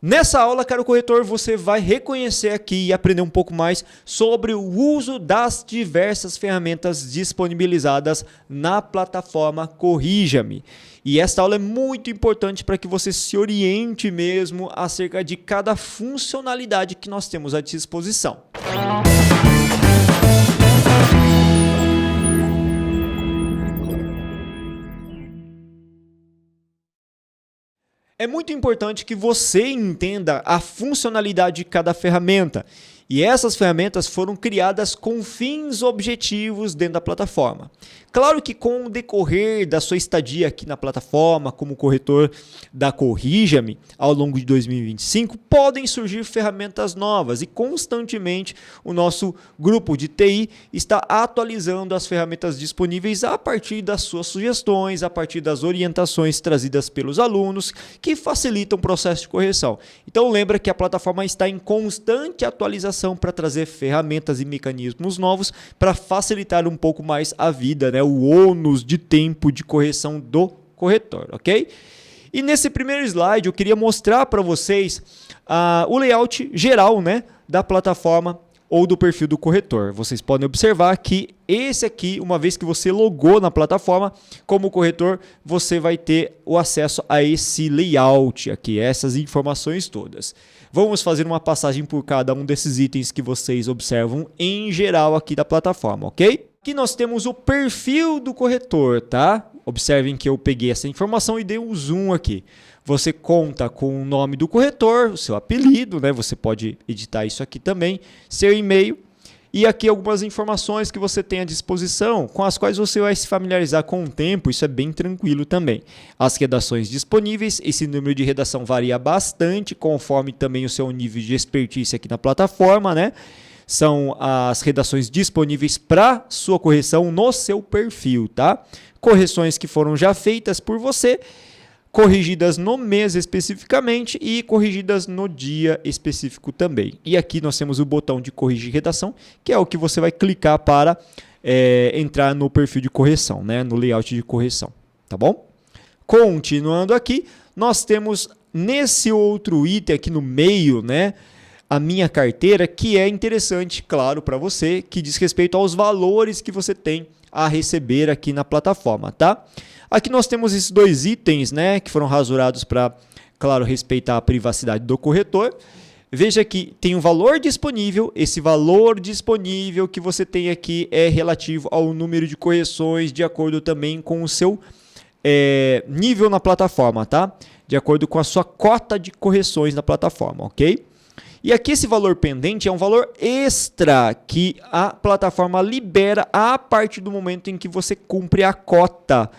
Nessa aula, caro corretor, você vai reconhecer aqui e aprender um pouco mais sobre o uso das diversas ferramentas disponibilizadas na plataforma Corrija-me. E esta aula é muito importante para que você se oriente mesmo acerca de cada funcionalidade que nós temos à disposição. É muito importante que você entenda a funcionalidade de cada ferramenta. E essas ferramentas foram criadas com fins objetivos dentro da plataforma. Claro que com o decorrer da sua estadia aqui na plataforma, como corretor da Corrija-me, ao longo de 2025, podem surgir ferramentas novas e constantemente o nosso grupo de TI está atualizando as ferramentas disponíveis a partir das suas sugestões, a partir das orientações trazidas pelos alunos, que facilitam o processo de correção. Então lembra que a plataforma está em constante atualização para trazer ferramentas e mecanismos novos para facilitar um pouco mais a vida, né? O ônus de tempo de correção do corretor, ok? E nesse primeiro slide eu queria mostrar para vocês o layout geral, né, da plataforma ou do perfil do corretor. Vocês podem observar que esse aqui, uma vez que você logou na plataforma, como corretor, você vai ter o acesso a esse layout aqui, essas informações todas. Vamos fazer uma passagem por cada um desses itens que vocês observam em geral aqui da plataforma, ok? Aqui nós temos o perfil do corretor, tá? Observem que eu peguei essa informação e dei um zoom aqui. Você conta com o nome do corretor, o seu apelido, né? Você pode editar isso aqui também, seu e-mail e aqui algumas informações que você tem à disposição, com as quais você vai se familiarizar com o tempo, isso é bem tranquilo também. As redações disponíveis, esse número de redação varia bastante, conforme também o seu nível de expertise aqui na plataforma, né? São as redações disponíveis para sua correção no seu perfil, tá? Correções que foram já feitas por você, corrigidas no mês especificamente e corrigidas no dia específico também. E aqui nós temos o botão de corrigir redação, que é o que você vai clicar para entrar no perfil de correção, né? No layout de correção, tá bom? Continuando aqui, nós temos nesse outro item aqui no meio, né? A minha carteira, que é interessante, claro, para você, que diz respeito aos valores que você tem a receber aqui na plataforma, tá? Aqui nós temos esses dois itens, né, que foram rasurados para, claro, respeitar a privacidade do corretor. Veja que tem um valor disponível, esse valor disponível que você tem aqui é relativo ao número de correções, de acordo também com o seu nível na plataforma, tá? De acordo com a sua cota de correções na plataforma, ok? E aqui esse valor pendente é um valor extra que a plataforma libera a partir do momento em que você cumpre a cota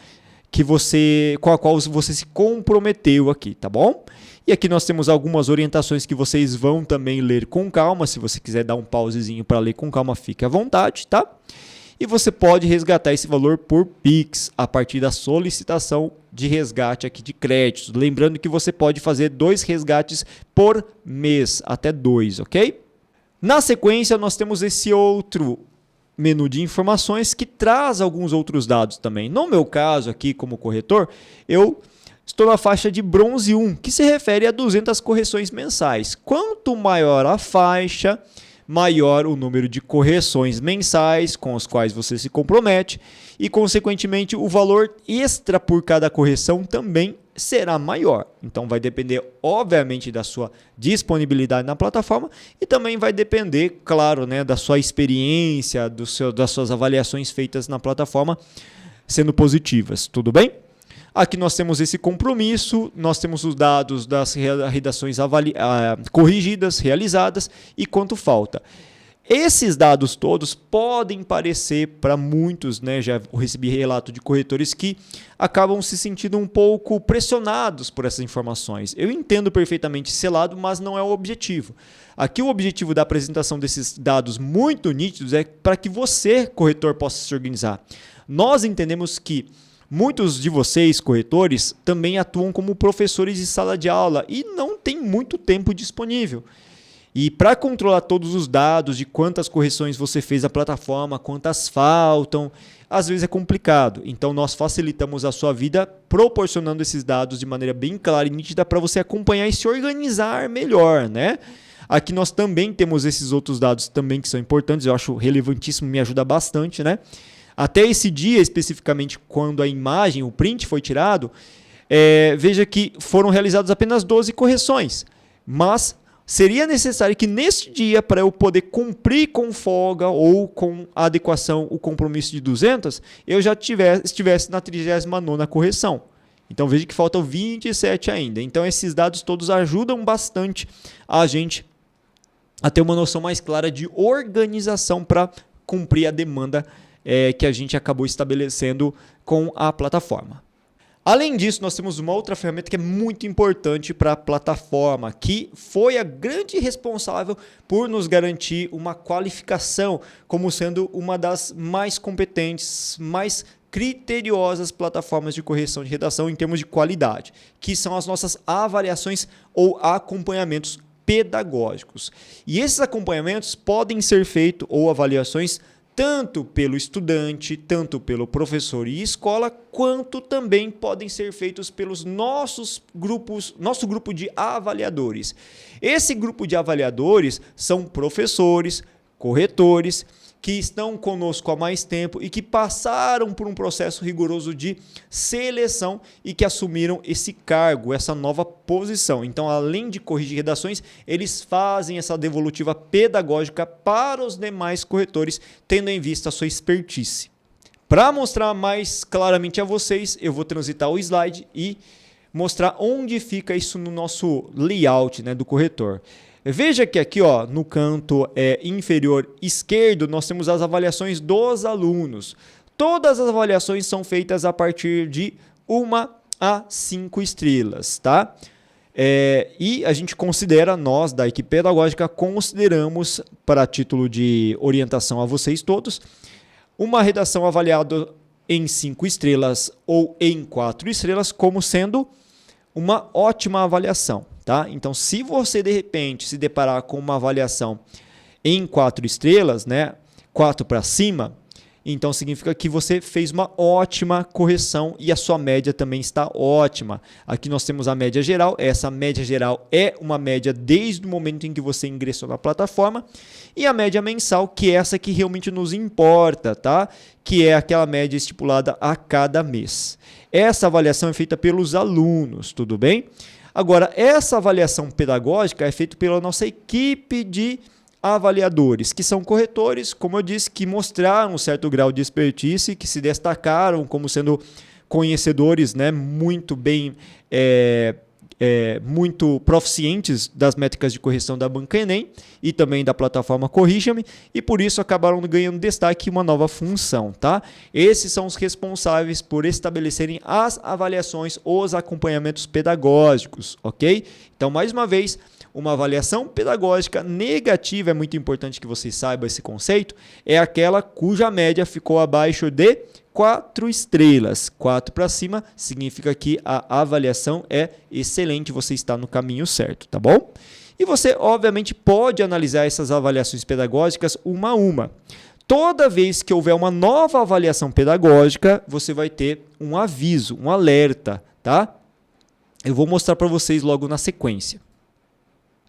com a qual você se comprometeu aqui, tá bom? E aqui nós temos algumas orientações que vocês vão também ler com calma. Se você quiser dar um pausezinho para ler com calma, fique à vontade, tá? E você pode resgatar esse valor por Pix a partir da solicitação de resgate aqui de créditos. Lembrando que você pode fazer 2 resgates por mês, até 2, ok? Na sequência, nós temos esse outro menu de informações que traz alguns outros dados também. No meu caso aqui, como corretor, eu estou na faixa de bronze 1, que se refere a 200 correções mensais. Quanto maior a faixa, maior o número de correções mensais com os quais você se compromete e, consequentemente, o valor extra por cada correção também será maior. Então, vai depender, obviamente, da sua disponibilidade na plataforma e também vai depender, claro, né, da sua experiência, das suas avaliações feitas na plataforma sendo positivas. Tudo bem? Aqui nós temos esse compromisso, nós temos os dados das redações corrigidas, realizadas e quanto falta. Esses dados todos podem parecer para muitos, né, já recebi relato de corretores que acabam se sentindo um pouco pressionados por essas informações. Eu entendo perfeitamente esse lado, mas não é o objetivo. Aqui o objetivo da apresentação desses dados muito nítidos é para que você, corretor, possa se organizar. Nós entendemos que muitos de vocês, corretores, também atuam como professores de sala de aula e não tem muito tempo disponível. E para controlar todos os dados de quantas correções você fez na plataforma, quantas faltam, às vezes é complicado. Então nós facilitamos a sua vida proporcionando esses dados de maneira bem clara e nítida para você acompanhar e se organizar melhor, né? Aqui nós também temos esses outros dados também que são importantes, eu acho relevantíssimo, me ajuda bastante, né? Até esse dia, especificamente, quando a imagem, o print foi tirado, veja que foram realizadas apenas 12 correções, mas seria necessário que neste dia, para eu poder cumprir com folga ou com a adequação, o compromisso de 200, eu já estivesse na 39ª correção. Então veja que faltam 27 ainda. Então esses dados todos ajudam bastante a gente a ter uma noção mais clara de organização para cumprir a demanda que a gente acabou estabelecendo com a plataforma. Além disso, nós temos uma outra ferramenta que é muito importante para a plataforma, que foi a grande responsável por nos garantir uma qualificação como sendo uma das mais competentes, mais criteriosas plataformas de correção de redação em termos de qualidade, que são as nossas avaliações ou acompanhamentos pedagógicos. E esses acompanhamentos podem ser feitos, ou avaliações, tanto pelo estudante, tanto pelo professor e escola, quanto também podem ser feitos pelos nosso grupo de avaliadores. Esse grupo de avaliadores são professores, corretores, que estão conosco há mais tempo e que passaram por um processo rigoroso de seleção e que assumiram esse cargo, essa nova posição. Então, além de corrigir redações, eles fazem essa devolutiva pedagógica para os demais corretores, tendo em vista a sua expertise. Para mostrar mais claramente a vocês, eu vou transitar o slide e mostrar onde fica isso no nosso layout, né, do corretor. Veja que aqui, ó, no canto inferior esquerdo, nós temos as avaliações dos alunos. Todas as avaliações são feitas a partir de 1 a 5 estrelas, tá? E a gente considera, nós da equipe pedagógica, consideramos, para título de orientação a vocês todos, uma redação avaliada em 5 estrelas ou em 4 estrelas como sendo uma ótima avaliação. Tá? Então, se você de repente se deparar com uma avaliação em 4 estrelas, né, 4 para cima, então significa que você fez uma ótima correção e a sua média também está ótima. Aqui nós temos a média geral, essa média geral é uma média desde o momento em que você ingressou na plataforma, e a média mensal, que é essa que realmente nos importa, tá? Que é aquela média estipulada a cada mês. Essa avaliação é feita pelos alunos, tudo bem? Agora, essa avaliação pedagógica é feita pela nossa equipe de avaliadores, que são corretores, como eu disse, que mostraram um certo grau de expertise, que se destacaram como sendo conhecedores, né, muito bem, muito proficientes das métricas de correção da Banca Enem e também da plataforma Corrija-me, e por isso acabaram ganhando destaque uma nova função, tá? Esses são os responsáveis por estabelecerem as avaliações, os acompanhamentos pedagógicos, ok? Então, mais uma vez, uma avaliação pedagógica negativa, é muito importante que vocês saibam esse conceito, é aquela cuja média ficou abaixo de 4 estrelas. 4 para cima significa que a avaliação é excelente, você está no caminho certo, tá bom? E você, obviamente, pode analisar essas avaliações pedagógicas uma a uma. Toda vez que houver uma nova avaliação pedagógica, você vai ter um aviso, um alerta, tá? Eu vou mostrar para vocês logo na sequência.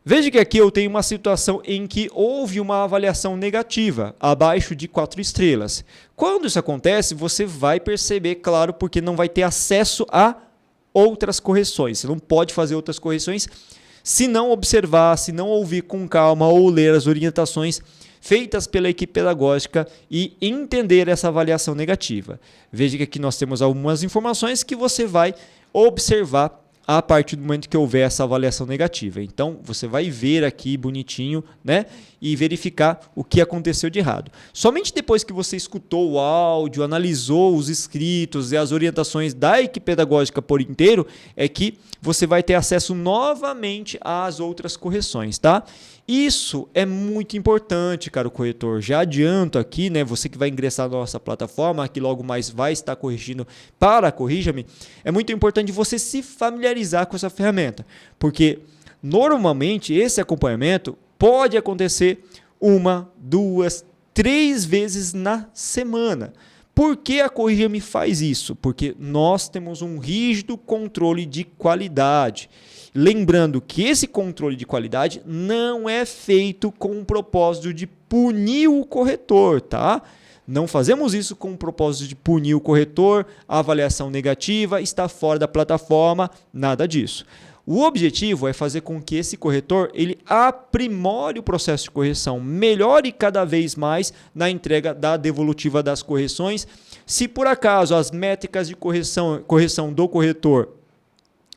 Veja que aqui eu tenho uma situação em que houve uma avaliação negativa, abaixo de 4 estrelas. Quando isso acontece, você vai perceber, claro, porque não vai ter acesso a outras correções. Você não pode fazer outras correções se não observar, se não ouvir com calma ou ler as orientações feitas pela equipe pedagógica e entender essa avaliação negativa. Veja que aqui nós temos algumas informações que você vai observar a partir do momento que houver essa avaliação negativa. Então, você vai ver aqui bonitinho, né? E verificar o que aconteceu de errado. Somente depois que você escutou o áudio, analisou os escritos e as orientações da equipe pedagógica por inteiro, é que você vai ter acesso novamente às outras correções, tá? Isso é muito importante, caro corretor. Já adianto aqui, né, você que vai ingressar na nossa plataforma, que logo mais vai estar corrigindo para Corrija-me, é muito importante você se familiarizar com essa ferramenta, porque normalmente esse acompanhamento, Pode acontecer 1, 2, 3 vezes na semana. Por que a Corrija-me faz isso? Porque nós temos um rígido controle de qualidade. Lembrando que esse controle de qualidade não é feito com o propósito de punir o corretor, tá? Não fazemos isso com o propósito de punir o corretor, a avaliação negativa, está fora da plataforma, nada disso. O objetivo é fazer com que esse corretor ele aprimore o processo de correção, melhore cada vez mais na entrega da devolutiva das correções. Se por acaso as métricas de correção do corretor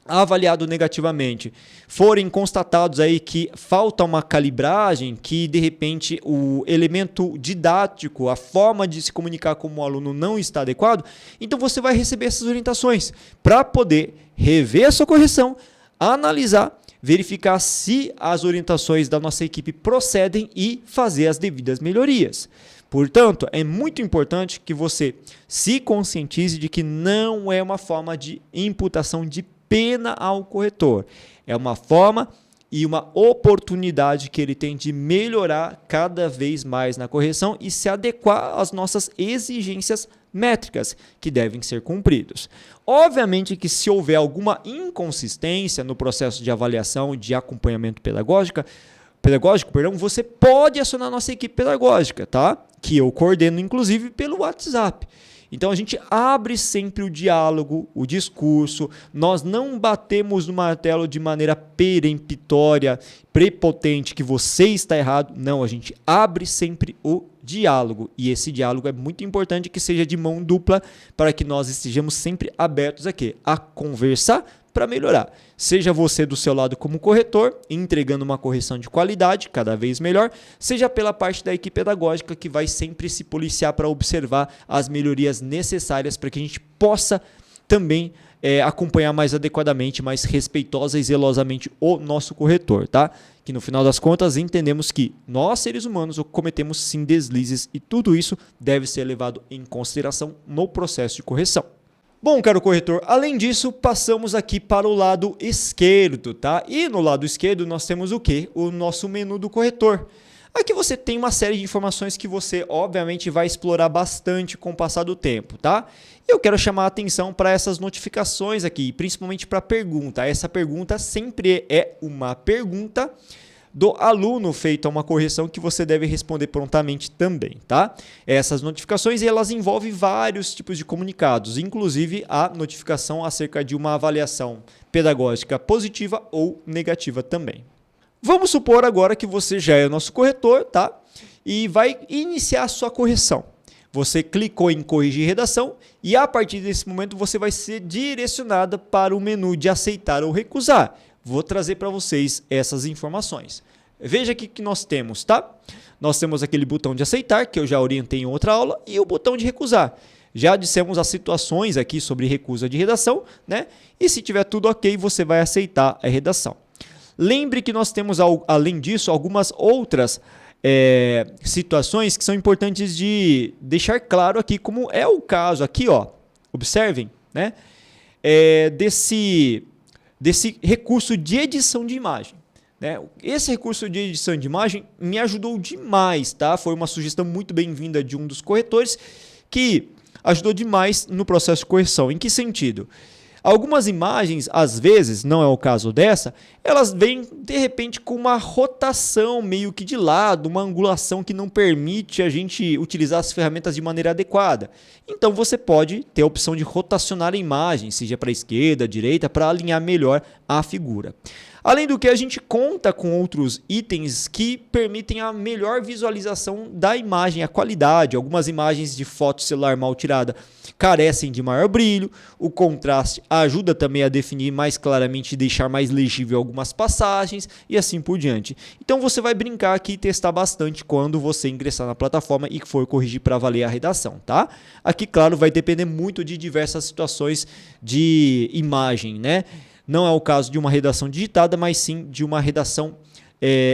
avaliado negativamente, forem constatados aí que falta uma calibragem, que de repente o elemento didático, a forma de se comunicar com o aluno não está adequado, então você vai receber essas orientações para poder rever a sua correção, analisar, verificar se as orientações da nossa equipe procedem e fazer as devidas melhorias. Portanto, é muito importante que você se conscientize de que não é uma forma de imputação de pena ao corretor. É uma forma e uma oportunidade que ele tem de melhorar cada vez mais na correção e se adequar às nossas exigências métricas que devem ser cumpridos. Obviamente que se houver alguma inconsistência no processo de avaliação e de acompanhamento pedagógico, você pode acionar a nossa equipe pedagógica, tá? Que eu coordeno inclusive pelo WhatsApp. Então a gente abre sempre o diálogo, o discurso, nós não batemos no martelo de maneira peremptória, prepotente, que você está errado. Não, a gente abre sempre o diálogo e esse diálogo é muito importante que seja de mão dupla para que nós estejamos sempre abertos aqui a conversar para melhorar. Seja você do seu lado como corretor, entregando uma correção de qualidade cada vez melhor, seja pela parte da equipe pedagógica que vai sempre se policiar para observar as melhorias necessárias para que a gente possa também acompanhar mais adequadamente, mais respeitosa e zelosamente o nosso corretor, tá? Que no final das contas entendemos que nós, seres humanos, cometemos sim deslizes e tudo isso deve ser levado em consideração no processo de correção. Bom, caro corretor, além disso, passamos aqui para o lado esquerdo, tá? E no lado esquerdo nós temos o quê? O nosso menu do corretor. Aqui você tem uma série de informações que você, obviamente, vai explorar bastante com o passar do tempo, tá? Eu quero chamar a atenção para essas notificações aqui, principalmente para a pergunta. Essa pergunta sempre é uma pergunta do aluno feita uma correção que você deve responder prontamente também, tá? Essas notificações elas envolvem vários tipos de comunicados, inclusive a notificação acerca de uma avaliação pedagógica positiva ou negativa também. Vamos supor agora que você já é nosso corretor, tá? E vai iniciar a sua correção. Você clicou em corrigir redação e a partir desse momento você vai ser direcionada para o menu de aceitar ou recusar. Vou trazer para vocês essas informações. Veja aqui que nós temos, tá? Nós temos aquele botão de aceitar, que eu já orientei em outra aula, e o botão de recusar. Já dissemos as situações aqui sobre recusa de redação, né? E se tiver tudo ok, você vai aceitar a redação. Lembre que nós temos, além disso, algumas outras situações que são importantes de deixar claro aqui, como é o caso aqui, ó. Observem, né? Desse recurso de edição de imagem, né? Esse recurso de edição de imagem me ajudou demais, tá? Foi uma sugestão muito bem-vinda de um dos corretores que ajudou demais no processo de correção. Em que sentido? Algumas imagens, às vezes, não é o caso dessa, elas vêm de repente com uma rotação meio que de lado, uma angulação que não permite a gente utilizar as ferramentas de maneira adequada. Então você pode ter a opção de rotacionar a imagem, seja para a esquerda, direita, para alinhar melhor a figura. Além do que, a gente conta com outros itens que permitem a melhor visualização da imagem, a qualidade. Algumas imagens de foto celular mal tirada carecem de maior brilho, o contraste ajuda também a definir mais claramente e deixar mais legível algumas passagens e assim por diante. Então você vai brincar aqui e testar bastante quando você ingressar na plataforma e for corrigir para avaliar a redação, tá? Aqui, claro, vai depender muito de diversas situações de imagem, né? Não é o caso de uma redação digitada, mas sim de uma redação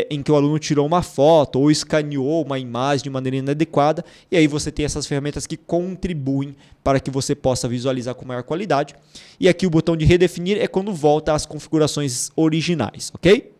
em que o aluno tirou uma foto ou escaneou uma imagem de maneira inadequada, e aí você tem essas ferramentas que contribuem para que você possa visualizar com maior qualidade. E aqui o botão de redefinir é quando volta às configurações originais, ok?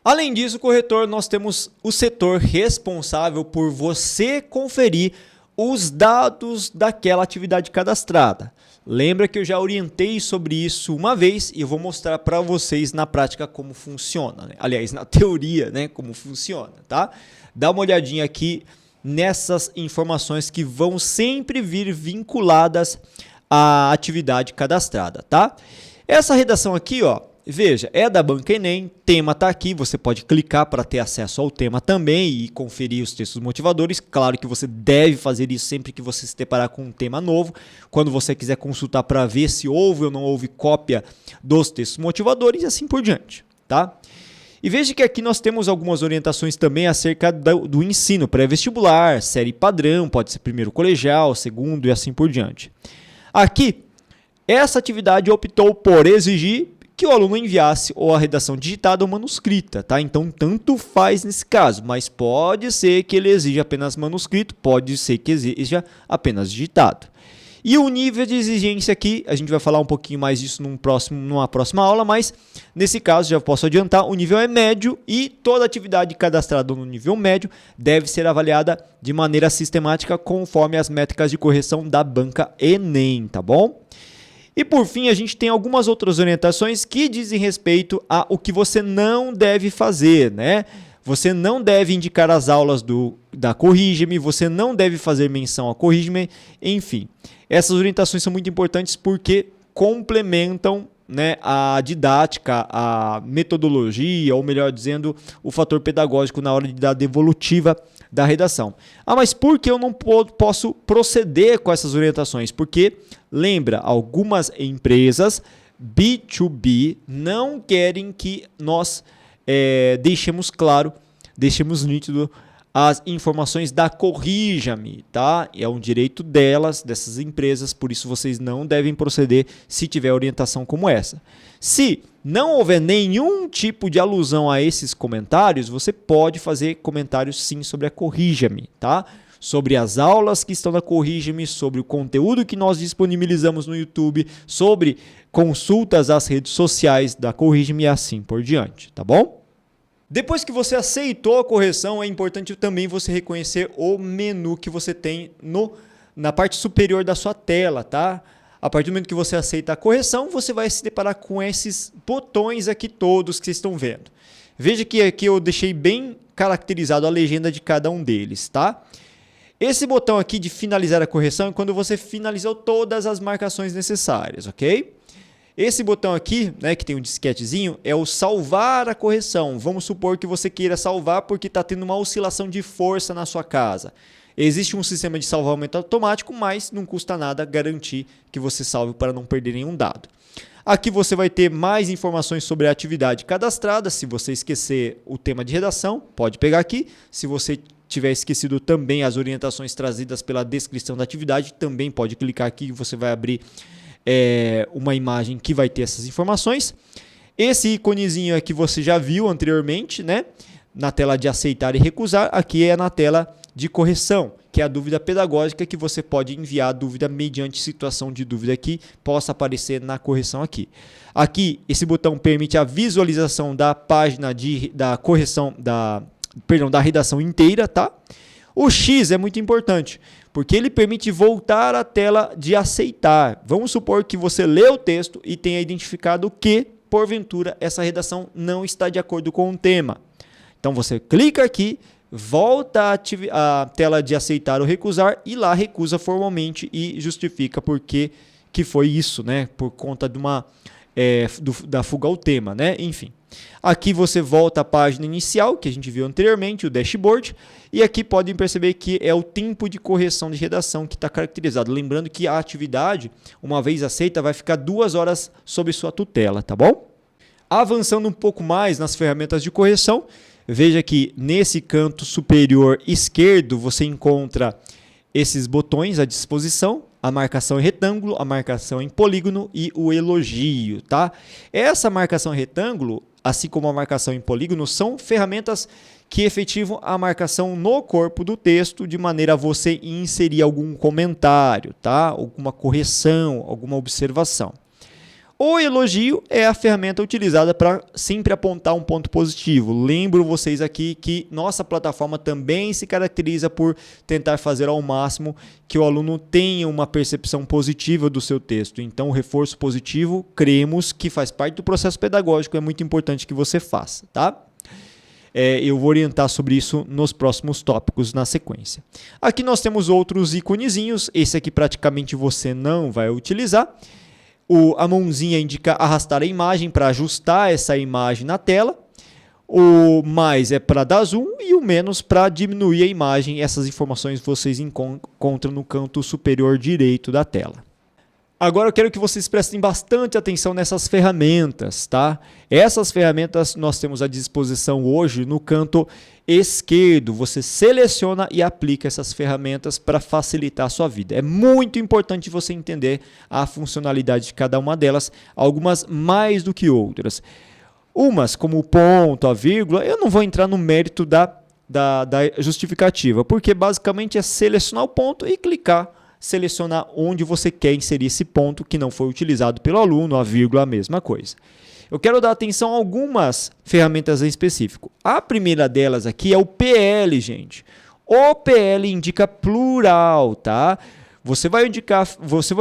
Além disso, corretor, nós temos o setor responsável por você conferir os dados daquela atividade cadastrada. Lembra que eu já orientei sobre isso uma vez e eu vou mostrar para vocês na prática como funciona, né? Aliás, na teoria, né, como funciona, tá? Dá uma olhadinha aqui nessas informações que vão sempre vir vinculadas à atividade cadastrada, tá? Essa redação aqui, ó, veja, é da Banca Enem, tema está aqui, você pode clicar para ter acesso ao tema também e conferir os textos motivadores. Claro que você deve fazer isso sempre que você se deparar com um tema novo, quando você quiser consultar para ver se houve ou não houve cópia dos textos motivadores e assim por diante, tá? E veja que aqui nós temos algumas orientações também acerca do ensino pré-vestibular, série padrão, pode ser primeiro colegial, segundo e assim por diante. Aqui, essa atividade optou por exigir que o aluno enviasse ou a redação digitada ou manuscrita, tá? Então, tanto faz nesse caso, mas pode ser que ele exija apenas manuscrito, pode ser que exija apenas digitado. E o nível de exigência aqui, a gente vai falar um pouquinho mais disso numa próxima aula, mas nesse caso já posso adiantar, o nível é médio e toda atividade cadastrada no nível médio deve ser avaliada de maneira sistemática conforme as métricas de correção da Banca Enem, tá bom? E por fim, a gente tem algumas outras orientações que dizem respeito ao que você não deve fazer, né? Você não deve indicar as aulas da Corrige-me, você não deve fazer menção a Corrige-me, enfim. Essas orientações são muito importantes porque complementam, né, a didática, a metodologia, ou melhor dizendo, o fator pedagógico na hora da devolutiva da redação. Ah, mas por que eu não posso proceder com essas orientações? Porque, lembra, algumas empresas B2B não querem que nós deixemos claro, deixemos nítido as informações da Corrija-me, tá? É um direito delas, dessas empresas, por isso vocês não devem proceder se tiver orientação como essa. Se não houver nenhum tipo de alusão a esses comentários, você pode fazer comentários sim sobre a Corrija-me, tá? Sobre as aulas que estão na Corrija-me, sobre o conteúdo que nós disponibilizamos no YouTube, sobre consultas às redes sociais da Corrija-me e assim por diante, tá bom? Depois que você aceitou a correção, é importante também você reconhecer o menu que você tem na parte superior da sua tela, tá? A partir do momento que você aceita a correção, você vai se deparar com esses botões aqui todos que vocês estão vendo. Veja que aqui eu deixei bem caracterizado a legenda de cada um deles, tá? Esse botão aqui de finalizar a correção é quando você finalizou todas as marcações necessárias, ok? Esse botão aqui, né, que tem um disquetezinho, é o salvar a correção. Vamos supor que você queira salvar porque está tendo uma oscilação de força na sua casa. Existe um sistema de salvamento automático, mas não custa nada garantir que você salve para não perder nenhum dado. Aqui você vai ter mais informações sobre a atividade cadastrada. Se você esquecer o tema de redação, pode pegar aqui. Se você tiver esquecido também as orientações trazidas pela descrição da atividade, também pode clicar aqui e você vai abrir uma imagem que vai ter essas informações. Esse íconezinho aqui você já viu anteriormente, né? Na tela de aceitar e recusar, aqui é na tela de correção, que é a dúvida pedagógica, que você pode enviar a dúvida mediante situação de dúvida que possa aparecer na correção aqui. Aqui, esse botão permite a visualização da página da correção, da redação inteira, tá? O X é muito importante, porque ele permite voltar à tela de aceitar. Vamos supor que você lê o texto e tenha identificado que, porventura, essa redação não está de acordo com o tema. Então, você clica aqui, volta à tela de aceitar ou recusar e lá recusa formalmente e justifica por que foi isso, né? Por conta de da fuga ao tema, né? Enfim. Aqui você volta à página inicial, que a gente viu anteriormente, o dashboard, e aqui podem perceber que é o tempo de correção de redação que está caracterizado. Lembrando que a atividade, uma vez aceita, vai ficar 2 horas sob sua tutela, tá bom? Avançando um pouco mais nas ferramentas de correção, veja que nesse canto superior esquerdo você encontra esses botões à disposição, a marcação em retângulo, a marcação em polígono e o elogio, tá? Essa marcação em retângulo, assim como a marcação em polígono, são ferramentas que efetivam a marcação no corpo do texto de maneira a você inserir algum comentário, tá? Alguma correção, alguma observação. O elogio é a ferramenta utilizada para sempre apontar um ponto positivo. Lembro vocês aqui que nossa plataforma também se caracteriza por tentar fazer ao máximo que o aluno tenha uma percepção positiva do seu texto. Então, o reforço positivo, cremos que faz parte do processo pedagógico, é muito importante que você faça, tá? Eu vou orientar sobre isso nos próximos tópicos na sequência. Aqui nós temos outros iconezinhos, esse aqui praticamente você não vai utilizar. A mãozinha indica arrastar a imagem para ajustar essa imagem na tela. O mais é para dar zoom e o menos para diminuir a imagem. Essas informações vocês encontram no canto superior direito da tela. Agora eu quero que vocês prestem bastante atenção nessas ferramentas, tá? Essas ferramentas nós temos à disposição hoje no canto esquerdo. Você seleciona e aplica essas ferramentas para facilitar a sua vida. É muito importante você entender a funcionalidade de cada uma delas, algumas mais do que outras. Umas, como o ponto, a vírgula, eu não vou entrar no mérito da justificativa, porque basicamente é selecionar o ponto e clicar, selecionar onde você quer inserir esse ponto que não foi utilizado pelo aluno, a vírgula, a mesma coisa. Eu quero dar atenção a algumas ferramentas em específico. A primeira delas aqui é o PL, gente. O PL indica plural, tá? Você vai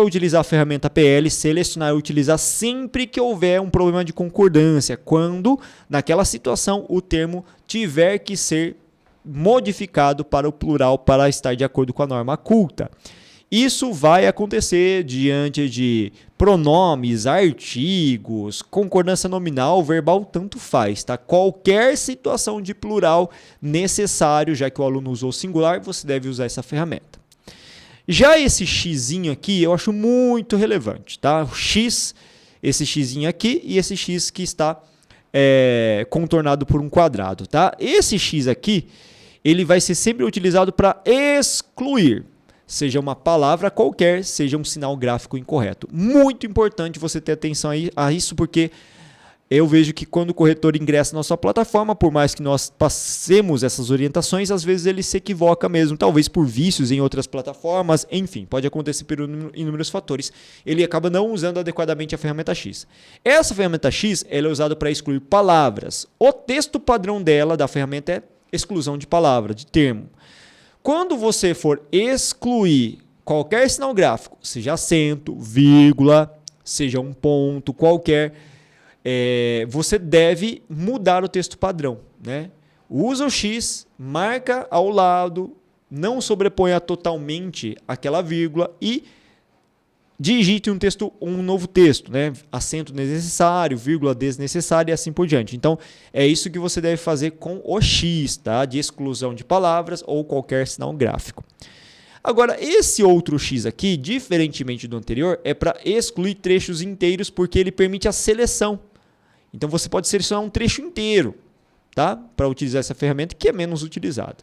utilizar a ferramenta PL, selecionar e utilizar sempre que houver um problema de concordância, quando naquela situação o termo tiver que ser modificado para o plural para estar de acordo com a norma culta. Isso vai acontecer diante de pronomes, artigos, concordância nominal, verbal, tanto faz, tá? Qualquer situação de plural necessário, já que o aluno usou singular, você deve usar essa ferramenta. Já esse xzinho aqui, eu acho muito relevante, tá? O x, esse xzinho aqui e esse x que está contornado por um quadrado, tá? Esse x aqui, ele vai ser sempre utilizado para excluir. Seja uma palavra qualquer, seja um sinal gráfico incorreto. Muito importante você ter atenção a isso, porque eu vejo que quando o corretor ingressa na nossa plataforma, por mais que nós passemos essas orientações, às vezes ele se equivoca mesmo, talvez por vícios em outras plataformas, enfim, pode acontecer por inúmeros fatores. Ele acaba não usando adequadamente a ferramenta X. Essa ferramenta X ela é usada para excluir palavras. O texto padrão dela, da ferramenta, é exclusão de palavra, de termo. Quando você for excluir qualquer sinal gráfico, seja acento, vírgula, seja um ponto qualquer, você deve mudar o texto padrão, né? Usa o X, marca ao lado, não sobreponha totalmente aquela vírgula e digite um novo texto, né? Acento desnecessário, vírgula desnecessária e assim por diante. Então, é isso que você deve fazer com o X, tá? De exclusão de palavras ou qualquer sinal gráfico. Agora, esse outro X aqui, diferentemente do anterior, é para excluir trechos inteiros, porque ele permite a seleção. Então, você pode selecionar um trecho inteiro, tá? Para utilizar essa ferramenta, que é menos utilizada.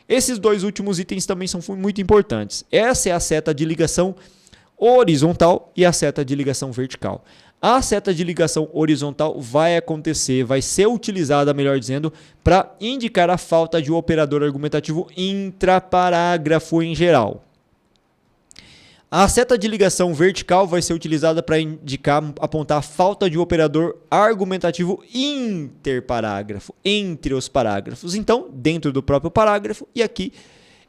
Esses dois últimos itens também são muito importantes. Essa é a seta de ligação horizontal e a seta de ligação vertical. A seta de ligação horizontal vai ser utilizada, melhor dizendo, para indicar a falta de um operador argumentativo intraparágrafo em geral. A seta de ligação vertical vai ser utilizada para apontar a falta de um operador argumentativo interparágrafo, entre os parágrafos. Então, dentro do próprio parágrafo e aqui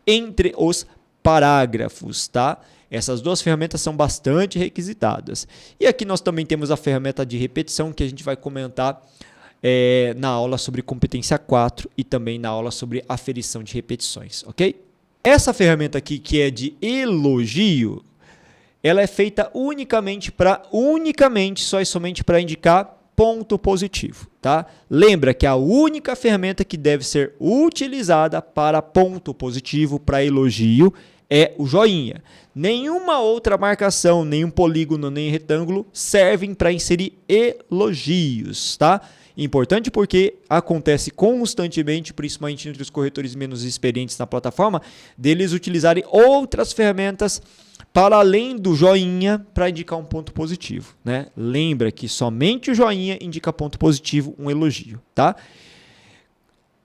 entre os parágrafos, tá? Essas duas ferramentas são bastante requisitadas. E aqui nós também temos a ferramenta de repetição, que a gente vai comentar na aula sobre competência 4 e também na aula sobre aferição de repetições, ok? Essa ferramenta aqui, que é de elogio, ela é feita só e somente para indicar ponto positivo, tá? Lembra que a única ferramenta que deve ser utilizada para ponto positivo, para elogio, é o joinha. Nenhuma outra marcação, nenhum polígono, nem retângulo servem para inserir elogios, tá? Importante porque acontece constantemente, principalmente entre os corretores menos experientes na plataforma, deles utilizarem outras ferramentas para além do joinha para indicar um ponto positivo, né? Lembra que somente o joinha indica ponto positivo, um elogio, tá?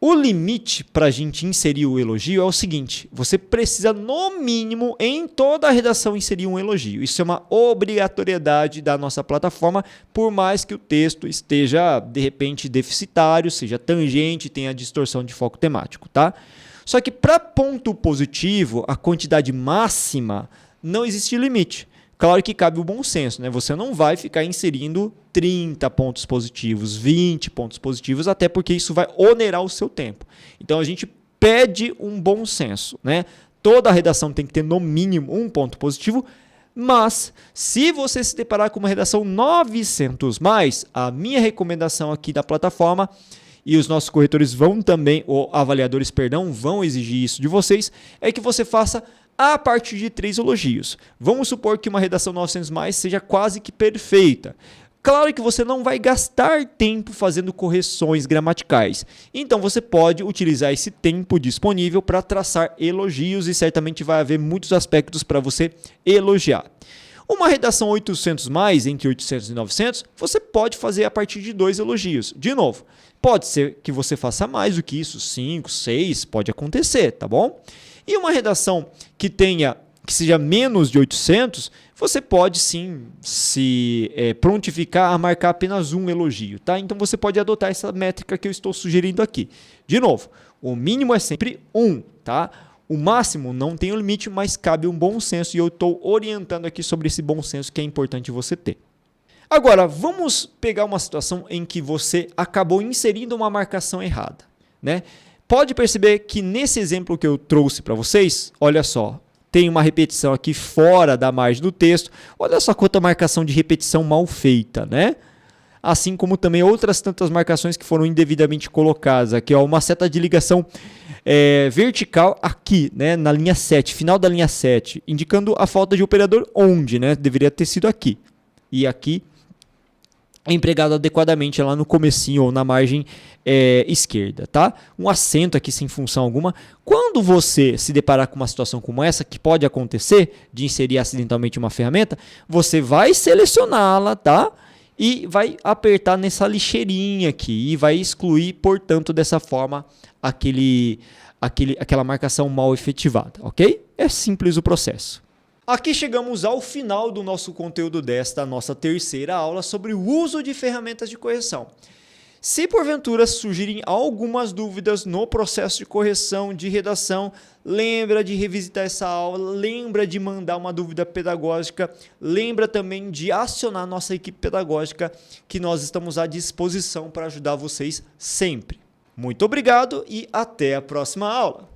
O limite para a gente inserir o elogio é o seguinte: você precisa, no mínimo, em toda a redação inserir um elogio. Isso é uma obrigatoriedade da nossa plataforma, por mais que o texto esteja, de repente, deficitário, seja tangente, tenha distorção de foco temático, tá? Só que para ponto positivo, a quantidade máxima, não existe limite. Claro que cabe o bom senso, né? Você não vai ficar inserindo 30 pontos positivos, 20 pontos positivos, até porque isso vai onerar o seu tempo. Então a gente pede um bom senso, né? Toda a redação tem que ter no mínimo um ponto positivo, mas se você se deparar com uma redação 900+, a minha recomendação aqui da plataforma, e os nossos corretores vão também, ou avaliadores, perdão, vão exigir isso de vocês, é que você faça a partir de 3 elogios. Vamos supor que uma redação 900+ seja quase que perfeita. Claro que você não vai gastar tempo fazendo correções gramaticais. Então você pode utilizar esse tempo disponível para traçar elogios e certamente vai haver muitos aspectos para você elogiar. Uma redação 800+, entre 800 e 900, você pode fazer a partir de 2 elogios. De novo, pode ser que você faça mais do que isso, 5, 6, pode acontecer, tá bom? E uma redação que seja menos de 800, você pode sim se prontificar a marcar apenas um elogio, tá? Então você pode adotar essa métrica que eu estou sugerindo aqui. De novo, o mínimo é sempre 1, tá? O máximo não tem um limite, mas cabe um bom senso e eu estou orientando aqui sobre esse bom senso que é importante você ter. Agora, vamos pegar uma situação em que você acabou inserindo uma marcação errada, né? Pode perceber que nesse exemplo que eu trouxe para vocês, olha só, tem uma repetição aqui fora da margem do texto. Olha só quanta marcação de repetição mal feita, né? Assim como também outras tantas marcações que foram indevidamente colocadas. Aqui, ó, uma seta de ligação vertical aqui, né, na linha 7, final da linha 7, indicando a falta de operador onde, né? Deveria ter sido aqui. E aqui é empregado adequadamente lá no comecinho ou na margem esquerda, tá? Um acento aqui sem função alguma. Quando você se deparar com uma situação como essa, que pode acontecer, de inserir acidentalmente uma ferramenta, você vai selecioná-la, tá? E vai apertar nessa lixeirinha aqui e vai excluir, portanto, dessa forma, aquela marcação mal efetivada, ok? É simples o processo. Aqui chegamos ao final do nosso conteúdo desta nossa terceira aula sobre o uso de ferramentas de correção. Se porventura surgirem algumas dúvidas no processo de correção de redação, lembra de revisitar essa aula, lembra de mandar uma dúvida pedagógica, lembra também de acionar nossa equipe pedagógica, que nós estamos à disposição para ajudar vocês sempre. Muito obrigado e até a próxima aula!